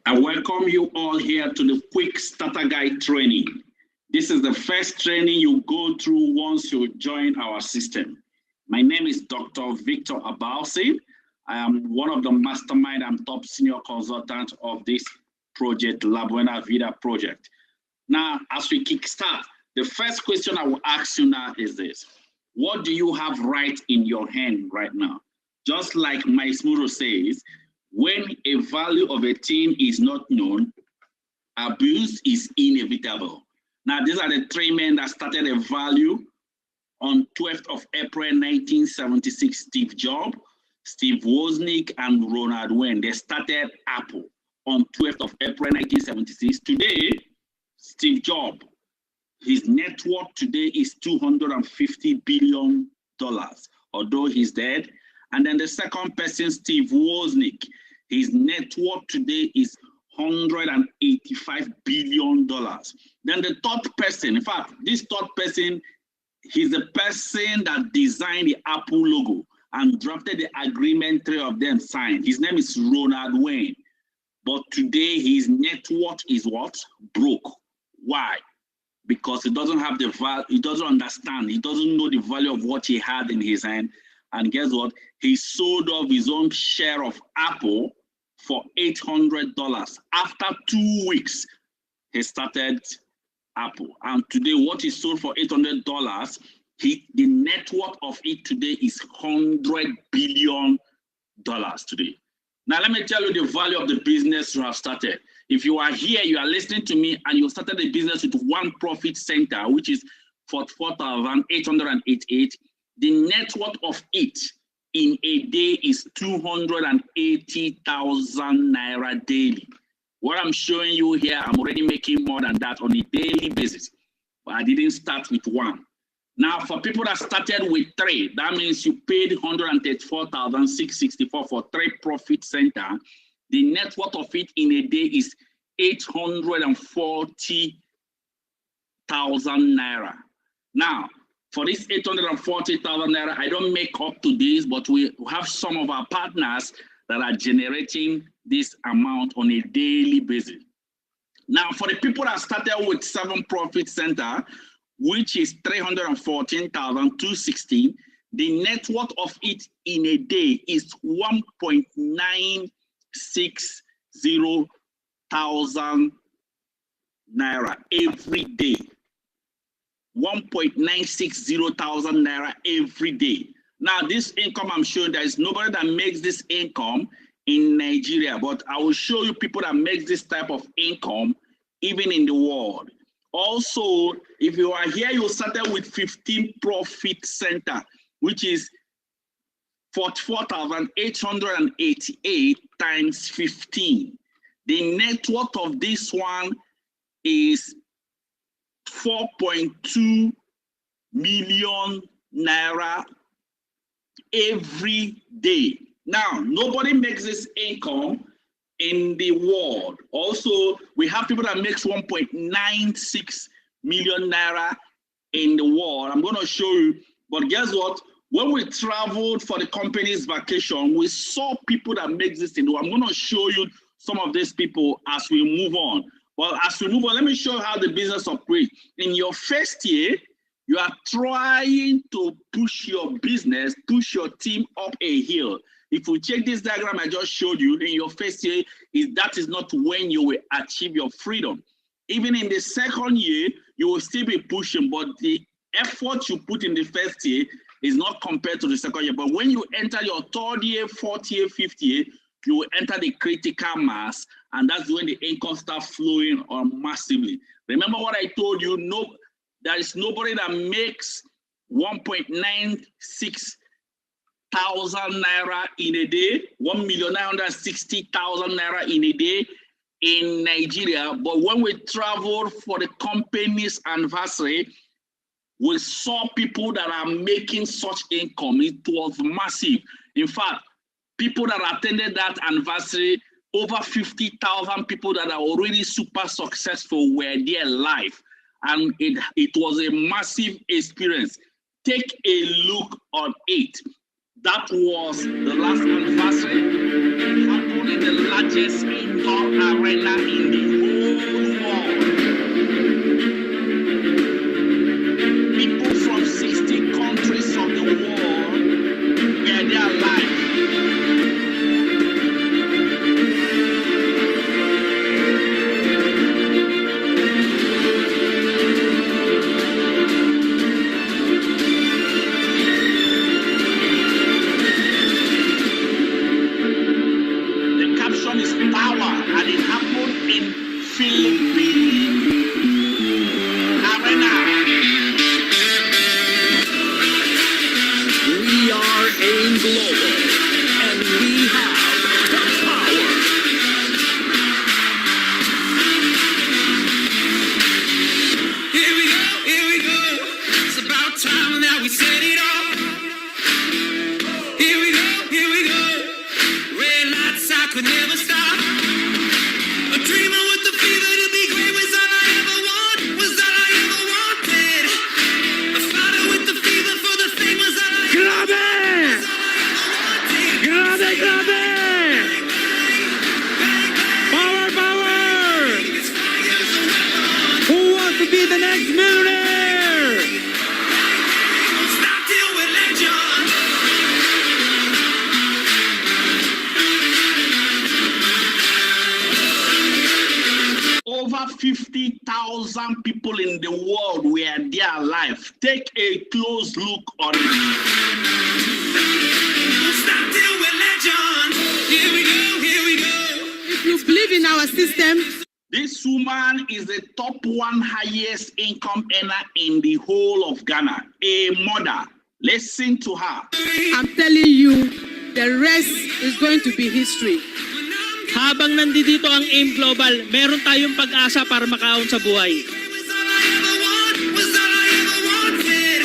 I welcome you all here to the Quick Starter Guide training. This is the first training you go through once you join our system. My name is Dr. Victor Abalsi. I am one of the mastermind and top senior consultant of this project, Buena, Vida project. Now, as we kickstart, the first question I will ask you now is this. What do you have right in your hand right now? Just like my Smuro says, when a value of a thing is not known, abuse is inevitable. Now, these are the three men that started a value on 12th of April, 1976. Steve Jobs, Steve Wozniak, and Ronald Wayne. They started Apple on 12th of April, 1976. Today, Steve Jobs, his net worth today is $250 billion, although he's dead. And then the second person, Steve Wozniak, his net worth today is $185 billion. Then the third person, in fact, this third person, he's the person that designed the Apple logo and drafted the agreement three of them signed. His name is Ronald Wayne. But today his net worth is what? Broke. Why? Because he doesn't have the value, he doesn't understand, he doesn't know the value of what he had in his hand. And guess what? He sold off his own share of Apple for $800. After 2 weeks, he started Apple. And today, what he sold for $800, the net worth of it today is $100 billion today. Now, let me tell you the value of the business you have started. If you are here, you are listening to me, and you started a business with one profit center, which is 44,888, the net worth of it in a day is 280,000 naira daily. What I'm showing you here, I'm already making more than that on a daily basis, but I didn't start with one. Now, for people that started with three, that means you paid 134,664 for three profit center. The net worth of it in a day is 840,000 naira. Now, for this 840,000 naira, I don't make up to this, but we have some of our partners that are generating this amount on a daily basis. Now, for the people that started with 7 profit center, which is 314,216, the net worth of it in a day is 1.960 thousand naira every day. 1.960 thousand naira every day. Now, this income I'm showing, there is nobody that makes this income in Nigeria, but I will show you people that make this type of income even in the world. Also, if you are here, you started with 15 profit center, which is 44,888 times 15. The net worth of this one is 4.2 million naira every day. Now, nobody makes this income in the world. Also, we have people that makes 1.96 million naira in the world. I'm going to show you, but guess what? When we traveled for the company's vacation, we saw people that make this in the world. I'm going to show you some of these people as we move on. Well, as we move on, let me show you how the business operates. In your first year, you are trying to push your business, push your team up a hill. If you check this diagram I just showed you, in your first year, that is not when you will achieve your freedom. Even in the second year, you will still be pushing, but the effort you put in the first year is not compared to the second year. But when you enter your third year, fourth year, fifth year, you will enter the critical mass, and that's when the income starts flowing on massively. Remember what I told you, there is nobody that makes 1.96 thousand naira in a day, 1,960,000 naira in a day in Nigeria. But when we traveled for the company's anniversary, we saw people that are making such income. It was massive. In fact, people that attended that anniversary, over 50,000 people that are already super successful were there live. And it was a massive experience. Take a look on it. That was the last anniversary. It happened in the largest indoor arena in the whole world. People from 60 countries of the world were there live. Is power, and it happened in Philippine Arena. We are AIM Global, and we have the power. Here we go, here we go. It's about time that we set it off. Here we go, here we go. Red lights, I could never stop. A dreamer with the fever to be great was all I ever want, was all I ever wanted. A fighter with the fever for the fame was all I ever wanted. Grabe! Grabe! Power, power! Who wants to be the next millionaire? Stop till we're legend. Over 50,000 people in the world were there live. Take a close look on it. Stop till we're legend. Here we go, here we go. If you believe in our system, This woman is the top one highest income earner in the whole of Ghana, a mother. Listen to her. I'm telling you, the rest is going to be history. Habang nandito ang AIM Global, meron tayong pag-asa para makaon sa buhay. Was all I ever want, was all I ever wanted.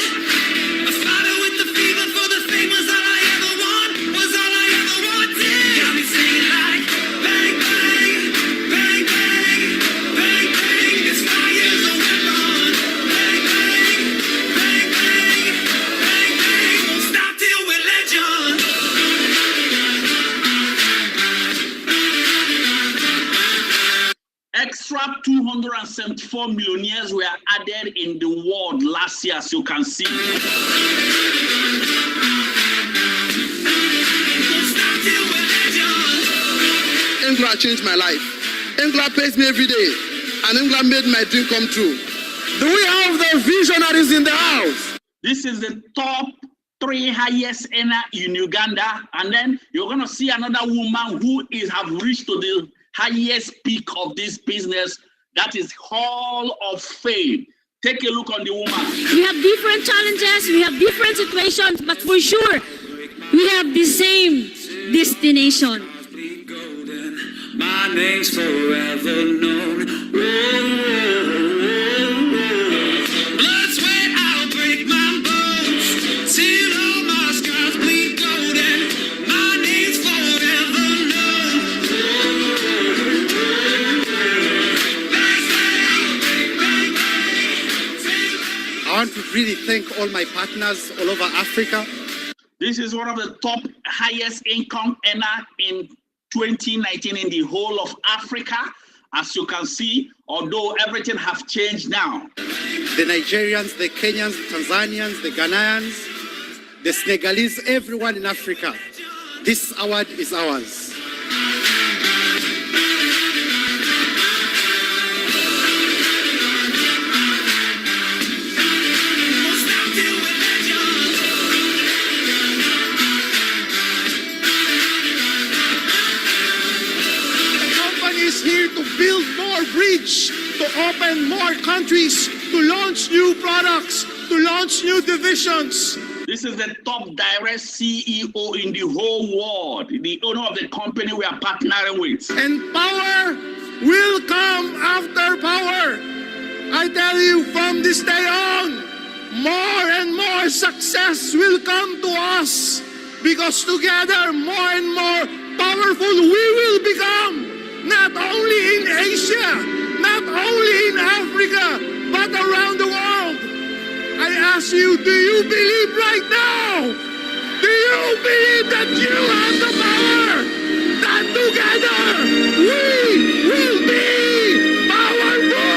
A fighter with the fever for the fame was all I ever want, was all I ever wanted. Got me singing like bang, bang, bang, bang, bang, bang. This fire's a weapon. Bang, bang, bang, bang, bang, bang. Won't stop till we're legend. Extra 274 millionaires were added in the world last year, as you can see. Won't stop till we're legend. England changed my life. England pays me every day, and England made my dream come true. Do we have the visionaries in the house? This is the top 3 highest earner in Uganda, and then you're going to see another woman who have reached to the highest peak of this business. That is Hall of Fame. Take a look on the woman. We have different challenges, we have different situations, but for sure, we have the same destination. My name's forever known. Blood, sweat, I'll break my bones till all my scars bleed golden. My name's forever known. Bang, bang, bang, bang. I want to really thank all my partners all over Africa. This is one of the top highest income earner in 2019 in the whole of Africa. As you can see, although everything have changed now. The Nigerians, the Kenyans, the Tanzanians, the Ghanaians, the Senegalese, everyone in Africa. This award is ours. Won't stop till we're legend. The company is here to build more bridge, to open more countries, to launch new products, to launch new divisions. This is the top direct CEO in the whole world, the owner of the company we are partnering with. And power will come after power. I tell you, from this day on, more and more success will come to us, because together more and more powerful we will become, not only in Asia, not only in Africa, but around the world. I ask you, do you believe right now? Do you believe that you have the power? That together we will be powerful!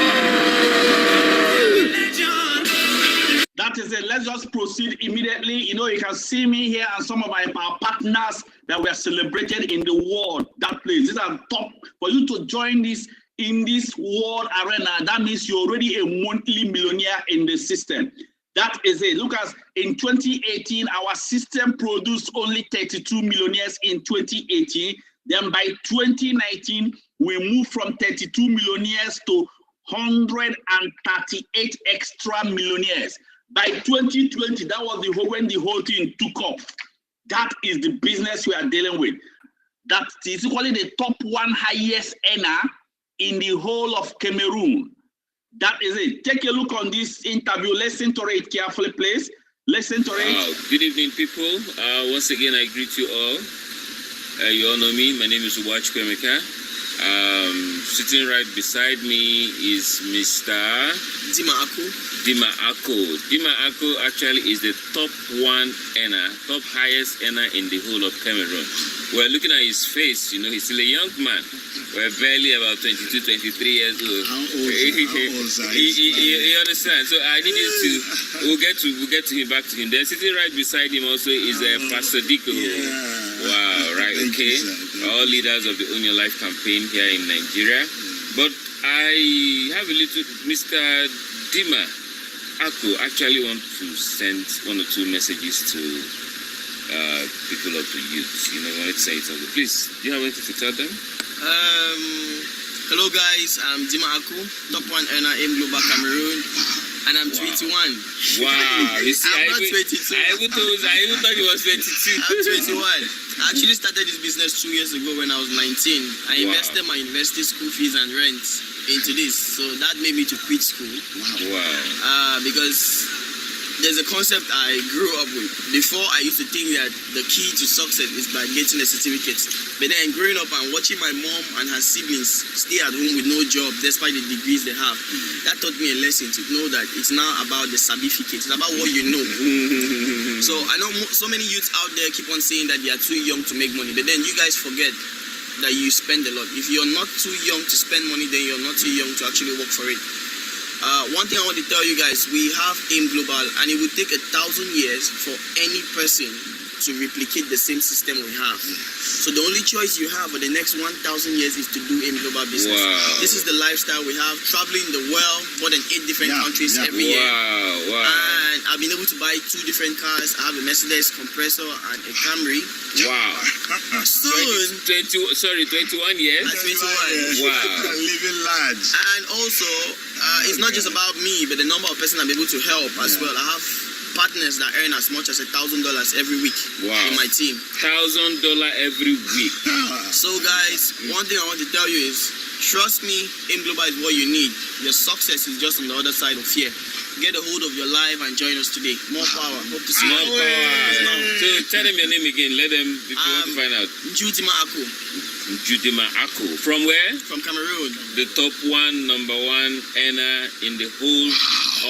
That is it. Let's just proceed immediately. You know, you can see me here and some of our partners that were celebrated in the world. That place. These are top. For you to join this in this world arena, that means you're already a monthly millionaire in the system. That is it. Look at in 2018, our system produced only 32 millionaires in 2018. Then by 2019, we moved from 32 millionaires to 138 extra millionaires. By 2020, that was when the whole thing took off. That is the business we are dealing with. That is equally the top one highest earner in the whole of Cameroon. That is it. Take a look on this interview. Listen to it carefully, please. Listen to it. Good evening, people. Once again, I greet you all. You all know me. My name is Uwach Kwemeka. Sitting right beside me is Mr. Dima Ako actually is the top one earner, top highest earner in the whole of Cameroon. We're looking at his face, you know, he's still a young man. We're barely about 22, 23 years old. How old is he? You understand? So I need you to, we'll get to him, back to him. Then sitting right beside him also is Pastor Diko. Yeah. Wow, right, Thank okay. you, All leaders of the Own Your Life campaign here in Nigeria. But I have a little, Mr. Dima Ako actually want to send one or two messages to people of the youth. You know, I wanted to say something. Please, do you have anything to tell them? Hello guys, I'm Dima Ako, top one earner in Global Cameroon, and I'm 21. Wow, you see, I'm not 22. I even thought he was 22. I'm 21. I actually started this business 2 years ago when I was 19. I invested my university school fees and rent into this, so that made me to quit school. Wow. Because there's a concept I grew up with. Before, I used to think that the key to success is by getting a certificate. But then growing up and watching my mom and her siblings stay at home with no job despite the degrees they have, that taught me a lesson to know that it's now about the certificate. It's about what you know. So I know so many youths out there keep on saying that they are too young to make money. But then you guys forget that you spend a lot. If you're not too young to spend money, then you're not too young to actually work for it. One thing I want to tell you guys, we have AIM Global, and it will take 1,000 years for any person to replicate the same system we have. So the only choice you have for the next 1,000 years is to do AIM Global business. Wow. This is the lifestyle we have, traveling the world, more than 8 different countries every year. Wow. And I've been able to buy 2 different cars. I have a Mercedes compressor and a Camry. Wow. Soon, 21 years? at 21. Wow. Living large. And also, it's not just about me, but the number of persons I'm able to help as well. I have partners that earn as much as $1,000 every week in my team. $1,000 every week. So guys, one thing I want to tell you is, trust me, AIM Global is what you need. Your success is just on the other side of fear. Get a hold of your life and join us today. More power. Hope to see More you. power. So tell them your name again. Let them, if you want to find out. Judima Ako Judima Ako. From where? from Cameroon. The top one, number one earner in the whole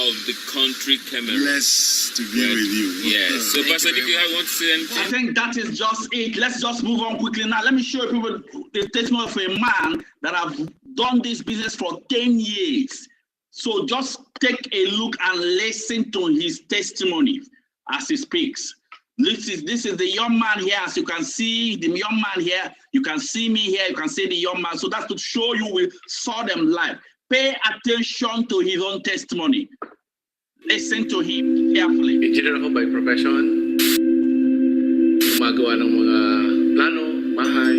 of the country, Cameroon. Blessed to be with you. Yes. So, Thank Pastor, you if you very want to say anything? I think that is just it. Let's just move on quickly now. Let me show people the testimony of a man that have done this business for 10 years. So just take a look and listen to his testimony as he speaks. This is the young man here. As you can see, the young man here. You can see me here. You can see the young man. So that's to show you we saw them live. Pay attention to his own testimony. Listen to him carefully. Engineer ako by profession. Gumagawa ng mga plano, bahay,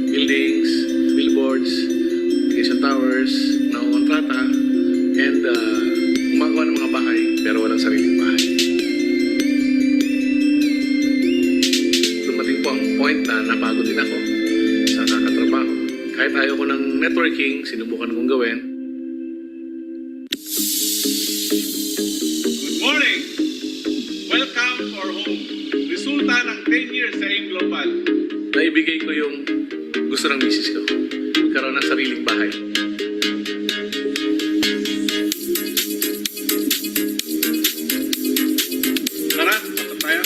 buildings, billboards, irrigation towers, kontrata, and gumagawa ng mga bahay pero walang sariling bahay. Dumating po ang point na napagod din ako sa kakatrabaho. Kahit ayaw ko ng networking, sinubukan kong gawin. Morning! Welcome to our home. Resulta ng 10 years sa AIM Global. Naibigay ko yung gusto ng misis ko. Magkaroon ng sariling bahay. Tara, punta tayo.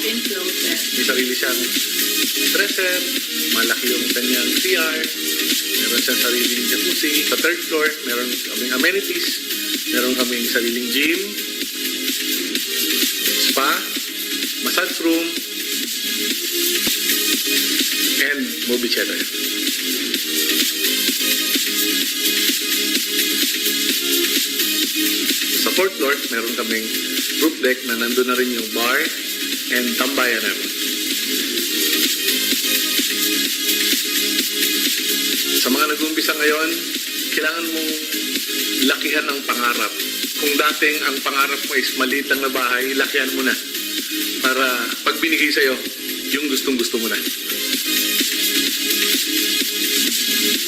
walk-in closet. May sarili siyang dresser, malaki yung kanyang CR, meron siyang sariling jacuzzi. Sa third floor, meron kaming amenities, meron kaming sariling gym, spa, massage room, and movie theater. Sa fourth floor, meron kaming roof deck na nandun na rin yung bar and tambayan namin. Sa mga nag-umpisa ngayon, kailangan mong lakihan ang pangarap. Kung dating ang pangarap mo is maliit lang na bahay, lakihan mo na. Para pag binigay sa'yo, yung gustong-gusto mo na.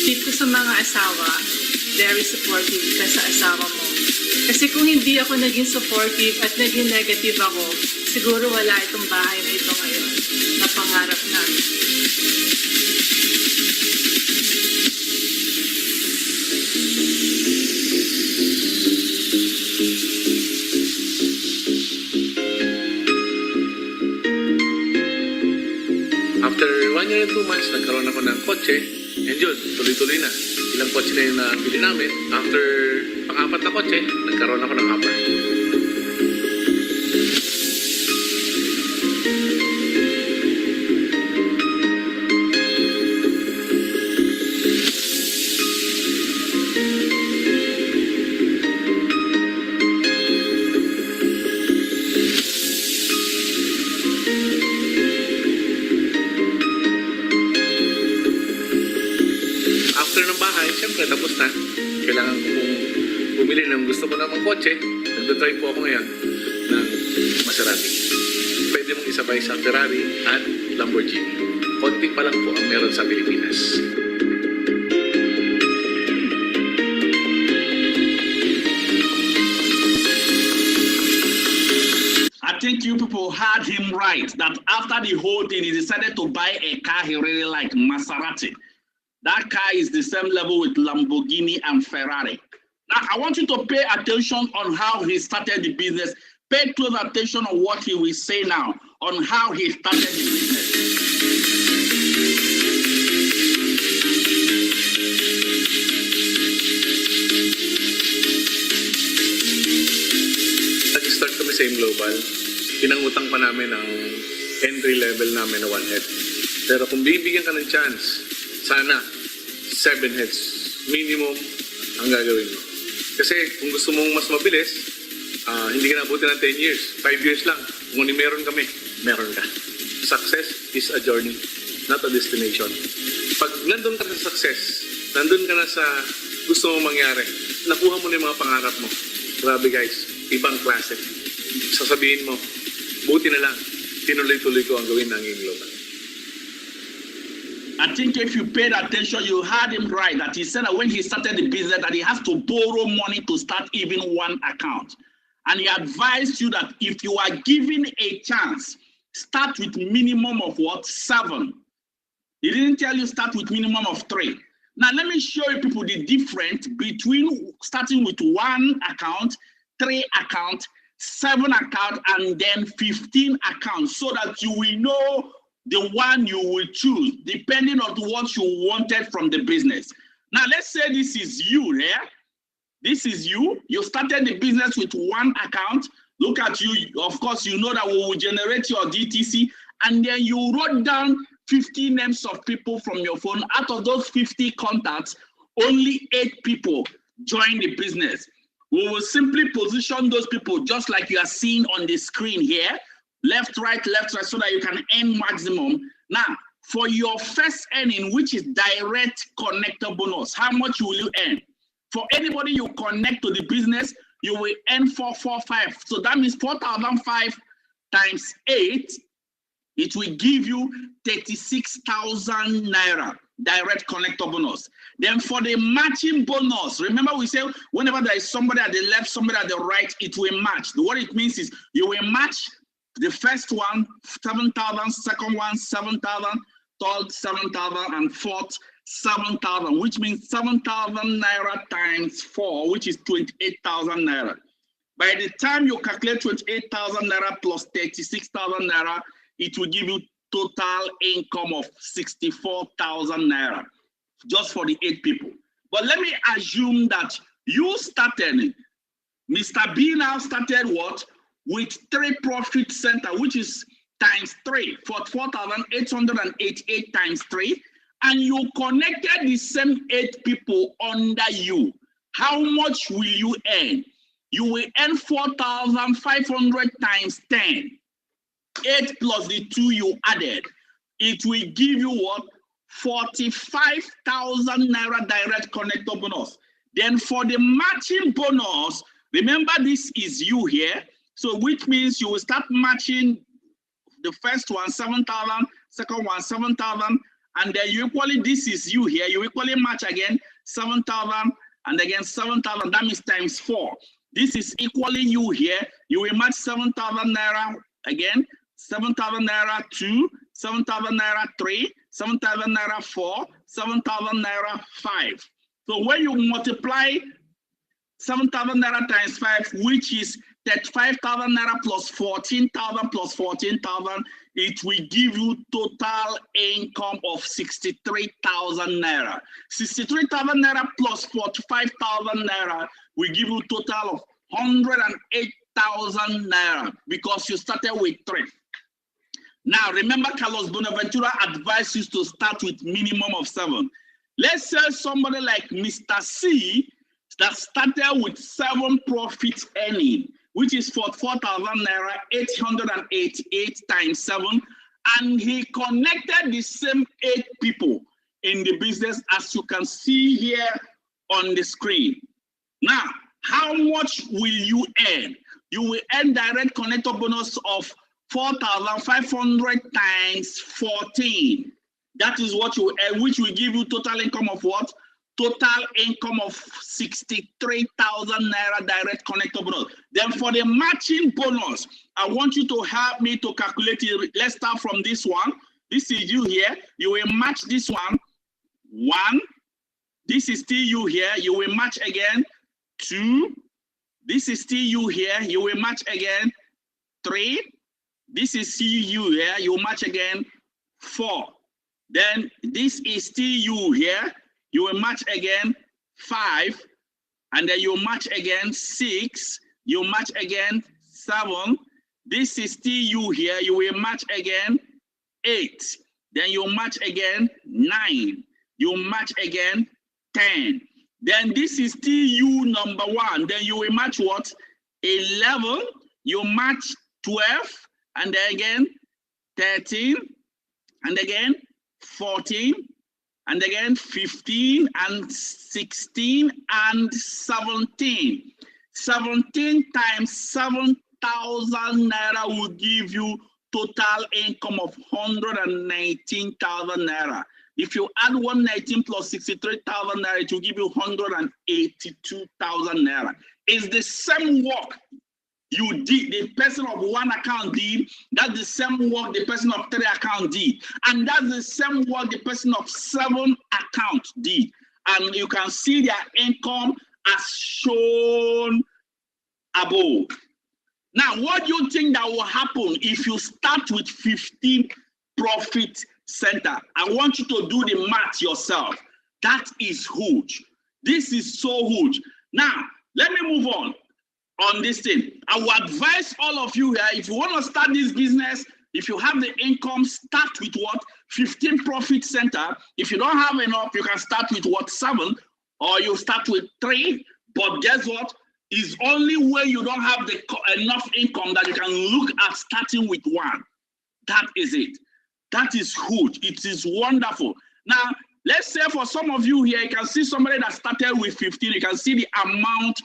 Tip ko sa mga asawa, very supportive ka sa asawa mo. Kasi kung hindi ako naging supportive at naging negative ako, siguro wala itong bahay na ito ngayon na pangarap namin. After 1 year and 2 months, nagkaroon ako ng kotse. And yun, tuloy-tuloy na. Ilang kotse na yung nabili namin. After pang-apat na kotse, nagkaroon ako ng hopper. After ng bahay, siyempre tapos na. Kailangan ko pong bumili ng gusto ko namang kotse. Nagdadrive po ako ngayon ng Maserati. Pwede mong isabay sa Ferrari at Lamborghini. Konti pa lang po ang meron sa Pilipinas. I think you people heard him right, that after the whole thing, he decided to buy a car he really liked, Maserati. That car is the same level with Lamborghini and Ferrari. Now, I want you to pay attention on how he started the business. Pay close attention on what he will say now, on how he started the business. Nag-start kami sa Global. Pinangutang pa namin ang entry level namin na 1 head. Pero kung bibigyan ka ng chance, sana 7 heads minimum ang gagawin mo. Kasi kung gusto mong mas mabilis, hindi ka nabuti ng 10 years. 5 years lang. Kung meron kami, meron ka. Success is a journey, not a destination. Pag nandun ka sa success, nandun ka na sa gusto mong mangyari, nakuha mo na yung mga pangarap mo. Grabe guys, ibang klase. Sasabihin mo, buti na lang, tinuloy-tuloy ko ang gawin ng Global. I think if you paid attention, you heard him right, that he said that when he started the business, that he has to borrow money to start even one account. And he advised you that if you are given a chance, start with minimum of what? 7. He didn't tell you start with minimum of 3. Now, let me show you people the difference between starting with 1 account, 3 account, 7 account, and then 15 accounts, so that you will know the one you will choose, depending on what you wanted from the business. Now, let's say this is you here. This is you. You started the business with 1 account. Look at you. Of course, you know that we will generate your DTC, and then you wrote down 50 names of people from your phone. Out of those 50 contacts, only 8 people join the business. We will simply position those people just like you are seeing on the screen here. Left, right, so that you can earn maximum. Now, for your first earning, which is direct connector bonus, how much will you earn? For anybody you connect to the business, you will earn 445. So that means 4,005 times 8, it will give you 36,000 naira direct connector bonus. Then for the matching bonus, remember we say whenever there is somebody at the left, somebody at the right, it will match. What it means is you will match the first one, 7,000, second one, 7,000, third, 7,000, and fourth, 7,000, which means 7,000 naira times 4, which is 28,000 naira. By the time you calculate 28,000 naira plus 36,000 naira, it will give you total income of 64,000 naira just for the 8 people. But let me assume that you started, Mr. B now started what? With 3 profit center, which is times 3 for 4,888 times 3, and you connected the same 8 people under you. How much will you earn? You will earn 4,500 times 10. 8 plus the 2 you added. It will give you what? 45,000 naira direct connector bonus. Then for the matching bonus, remember this is you here. So which means you will start matching the first one, 7,000, second one, 7,000, and then you equally, this is you here, you equally match again, 7,000, and again 7,000, that means times 4. This is equally you here, you will match 7,000 naira again, 7,000 naira 2, 7,000 naira 3, 7,000 naira 4, 7,000 naira 5. So when you multiply 7,000 naira times 5, which is 35,000 naira plus 14,000 plus 14,000, it will give you total income of 63,000 naira. 63,000 naira plus 45,000 naira will give you total of 108,000 naira because you started with 3. Now remember, Carlos Bonaventura advised you to start with minimum of 7. Let's say somebody like Mr. C that started with 7 profit earning, which is for 4,000 naira, 888 times 7, and he connected the same 8 people in the business as you can see here on the screen. Now, how much will you earn? You will earn direct connector bonus of 4,500 times 14. That is what you earn, which will give you total income of what? Total income of 63,000 naira direct connector bonus. Then for the matching bonus, I want you to help me to calculate it. Let's start from this one. This is you here. You will match this one. 1. This is still you here. You will match again. 2. This is still you here. You will match again. 3. This is still you here. You will match again. 4. Then this is still you here. You will match again 5, and then you match again 6, you match again 7. This is still you here. You will match again 8. Then you match again 9. You match again 10. Then this is still you number 1. Then you will match what? 11. You match 12, and then again 13, and again 14. And again, 15 and 16 and 17. 17 times 7,000 naira will give you total income of 119,000 naira. If you add 119 plus 63,000 naira, it will give you 182,000 naira. It's the same work you did, the person of 1 account did, that's the same work the person of 3 account did. And that's the same work the person of 7 account did. And you can see their income as shown above. Now, what do you think that will happen if you start with 15 profit center? I want you to do the math yourself. That is huge. This is so huge. Now, let me move on this thing. I will advise all of you here, if you want to start this business, if you have the income, start with what? 15 profit center. If you don't have enough, you can start with what? 7, or you start with 3. But guess what? It's only when you don't have the enough income that you can look at starting with 1. That is it. That is huge. It is wonderful. Now, let's say for some of you here, you can see somebody that started with 15. You can see the amount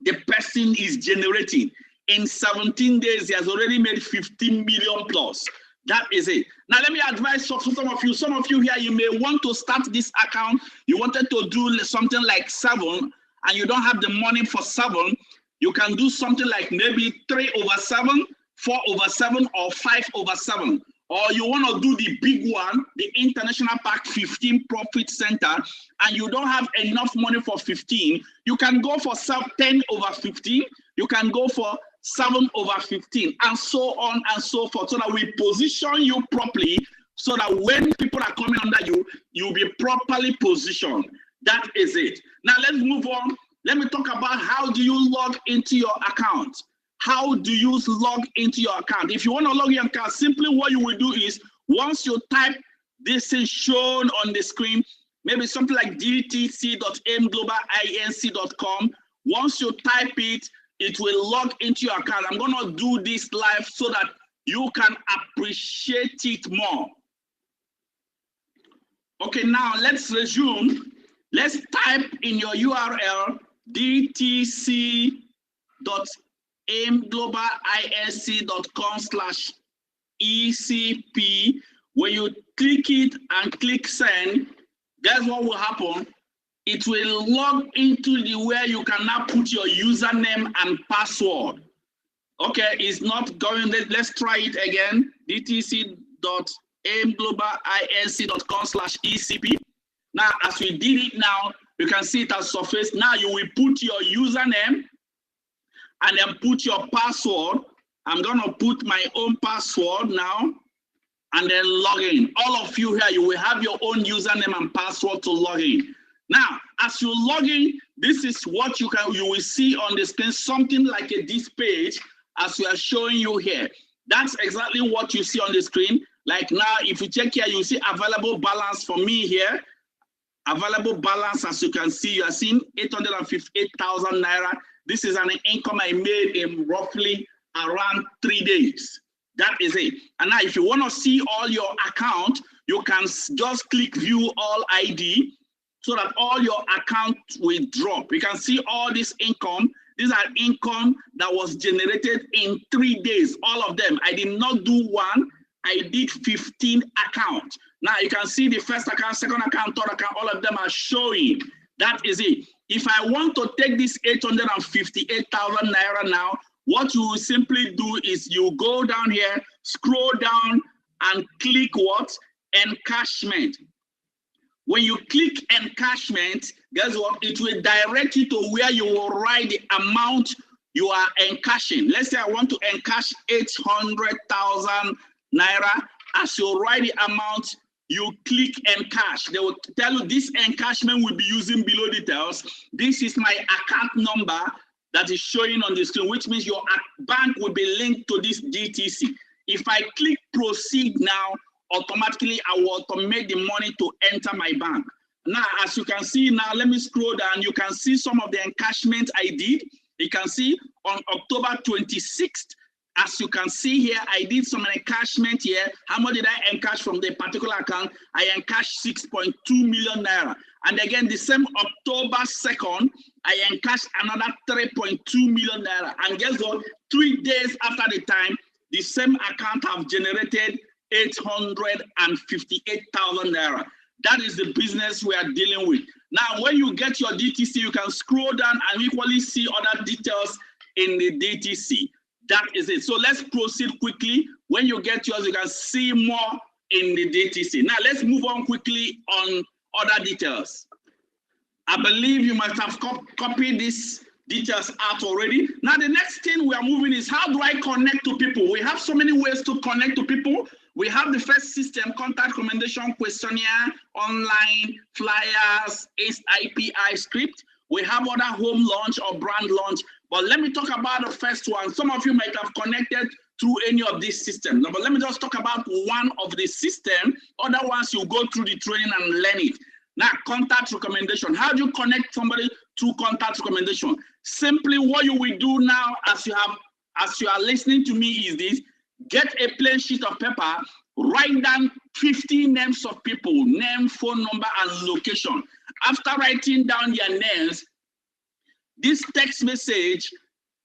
the person is generating. In 17 days, he has already made 15 million plus. That is it. Now, let me advise some of you. Some of you here, you may want to start this account. You wanted to do something like 7, and you don't have the money for 7. You can do something like maybe 3/7, 4/7, or 5/7. Or you want to do the big one, the International Pack 15 Profit Center, and you don't have enough money for 15, you can go for 10/15, you can go for 7/15, and so on and so forth, so that we position you properly, so that when people are coming under you, you'll be properly positioned. That is it. Now let's move on. Let me talk about how do you log into your account. How do you log into your account? If you want to log in your account, simply what you will do is, once you type this is shown on the screen, maybe something like dtc.aimglobalinc.com. Once you type it, it will log into your account. I'm going to do this live so that you can appreciate it more. Okay, now let's resume. Let's type in your URL dtc.aimglobalinc.com/ECP. When you click it and click send, guess what will happen? It will log into the where you can now put your username and password. Okay, it's not going. Let's try it again. dtc.aimglobalinc.com/ECP. Now, as we did it now, you can see it has surfaced. Now you will put your username and then put your password. I'm going to put my own password now and then log in. All of you here, you will have your own username and password to log in. Now, as you log in, this is what you will see on the screen, something like this page as we are showing you here. That's exactly what you see on the screen. Like now, if you check here, you see available balance for me here. Available balance, as you can see, you are seeing 858,000 naira. This is an income I made in roughly around 3 days. That is it. And now, if you want to see all your account, you can just click view all ID so that all your account will drop. You can see all this income. These are income that was generated in 3 days, all of them. I did not do one, I did 15 accounts. Now you can see the first account, second account, third account, all of them are showing. That is it. If I want to take this 858,000 naira now, what you will simply do is you go down here, scroll down and click what? Encashment. When you click encashment, guess what? It will direct you to where you will write the amount you are encashing. Let's say I want to encash 800,000 naira. As you write the amount, you click encash. They will tell you this encashment will be using below details. This is my account number that is showing on the screen, which means your bank will be linked to this DTC. If I click proceed now, automatically I will automate the money to enter my bank. Now, as you can see now, let me scroll down. You can see some of the encashment I did. You can see on October 26th, as you can see here, I did some encashment here. How much did I encash from the particular account? I encashed 6.2 million naira. And again, the same October 2nd, I encashed another 3.2 million naira. And guess what? 3 days after the time, the same account have generated 858,000 naira. That is the business we are dealing with. Now, when you get your DTC, you can scroll down and equally see other details in the DTC. That is it. So let's proceed quickly. When you get yours, you can see more in the DTC. Now, let's move on quickly on other details. I believe you must have copied these details out already. Now, the next thing we are moving is how do I connect to people? We have so many ways to connect to people. We have the first system, contact recommendation questionnaire, online, flyers, API script. We have other home launch or brand launch. But let me talk about the first one. Some of you might have connected through any of these systems. But let me just talk about one of the system. Other ones, you go through the training and learn it. Now, contact recommendation. How do you connect somebody through contact recommendation? Simply what you will do now as you are listening to me is this: get a plain sheet of paper, write down 50 names of people, name, phone number, and location. After writing down their names, this text message,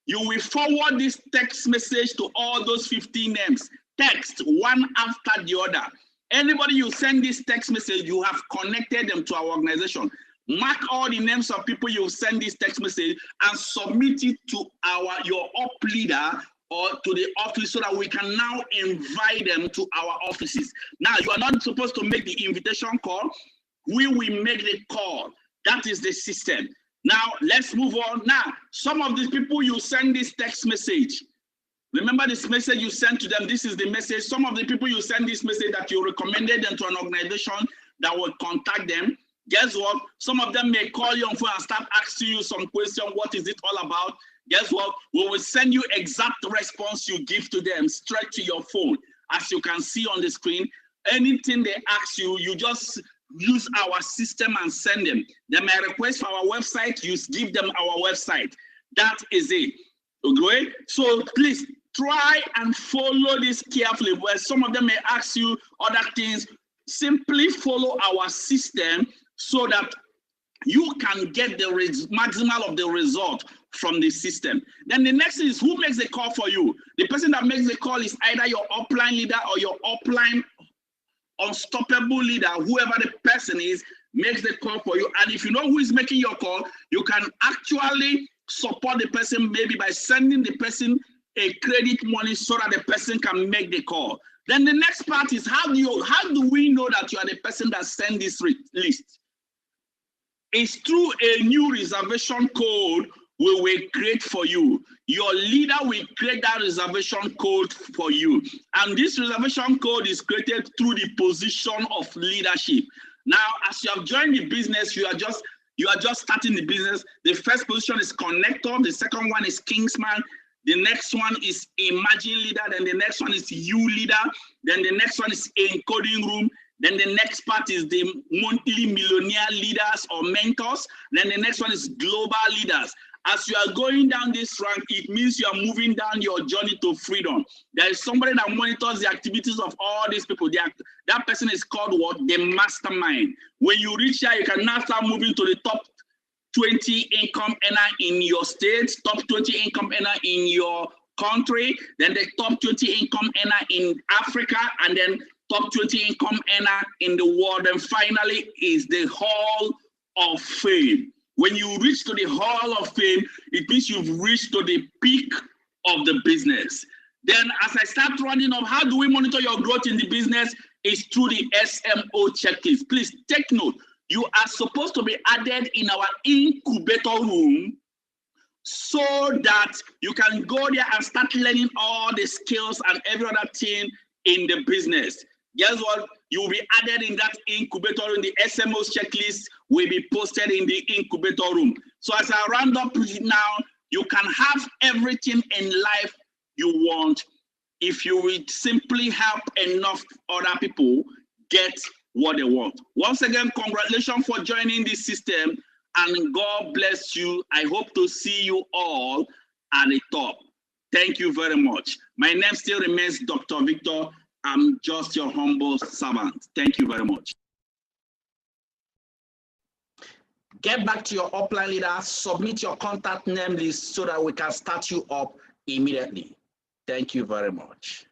you will forward this text message to all those 50 names. Text one after the other. Anybody you send this text message, you have connected them to our organization. Mark all the names of people you send this text message and submit it to your up leader or to the office so that we can now invite them to our offices. Now, you are not supposed to make the invitation call. We will make the call. That is the system. Now, let's move on. Now, some of these people, you send this text message. Remember this message you sent to them. This is the message. Some of the people you send this message that you recommended them to an organization that will contact them. Guess what? Some of them may call you on phone and start asking you some question. What is it all about? Guess what? We will send you exact response you give to them straight to your phone. As you can see on the screen, anything they ask you, you just use our system and send them. They may request for our website, you give them our website. That is it. Okay? So please try and follow this carefully. Where some of them may ask you other things, simply follow our system so that you can get the maximal of the result from the system. Then the next is who makes the call for you. The person that makes the call is either your upline leader or your upline unstoppable leader. Whoever the person is makes the call for you. And if you know who is making your call, you can actually support the person maybe by sending the person a credit money so that the person can make the call. Then the next part is how do we know that you are the person that sent this list? It's through a new reservation code we will create for you. Your leader will create that reservation code for you. And this reservation code is created through the position of leadership. Now, as you have joined the business, you are just starting the business. The first position is connector. The second one is kingsman. The next one is emerging leader. Then the next one is you leader. Then the next one is encoding room. Then the next part is the monthly millionaire leaders or mentors. Then the next one is global leaders. As you are going down this rank, it means you are moving down your journey to freedom. There is somebody that monitors the activities of all these people. That person is called what? The mastermind. When you reach here, you can now start moving to the top 20 income earner in your state, top 20 income earner in your country, then the top 20 income earner in Africa, and then top 20 income earner in the world. And finally is the Hall of Fame. When you reach to the Hall of Fame, it means you've reached to the peak of the business. Then as I start running up, how do we monitor your growth in the business? It's through the SMO checklist. Please take note. You are supposed to be added in our incubator room so that you can go there and start learning all the skills and every other thing in the business. Guess what? You will be added in that incubator room. The SMO's checklist will be posted in the incubator room. So as I round up now, you can have everything in life you want if you will simply help enough other people get what they want. Once again, congratulations for joining this system, and God bless you. I hope to see you all at the top. Thank you very much. My name still remains Dr. Victor. I'm just your humble servant. Thank you very much. Get back to your upline leader, submit your contact name list so that we can start you up immediately. Thank you very much.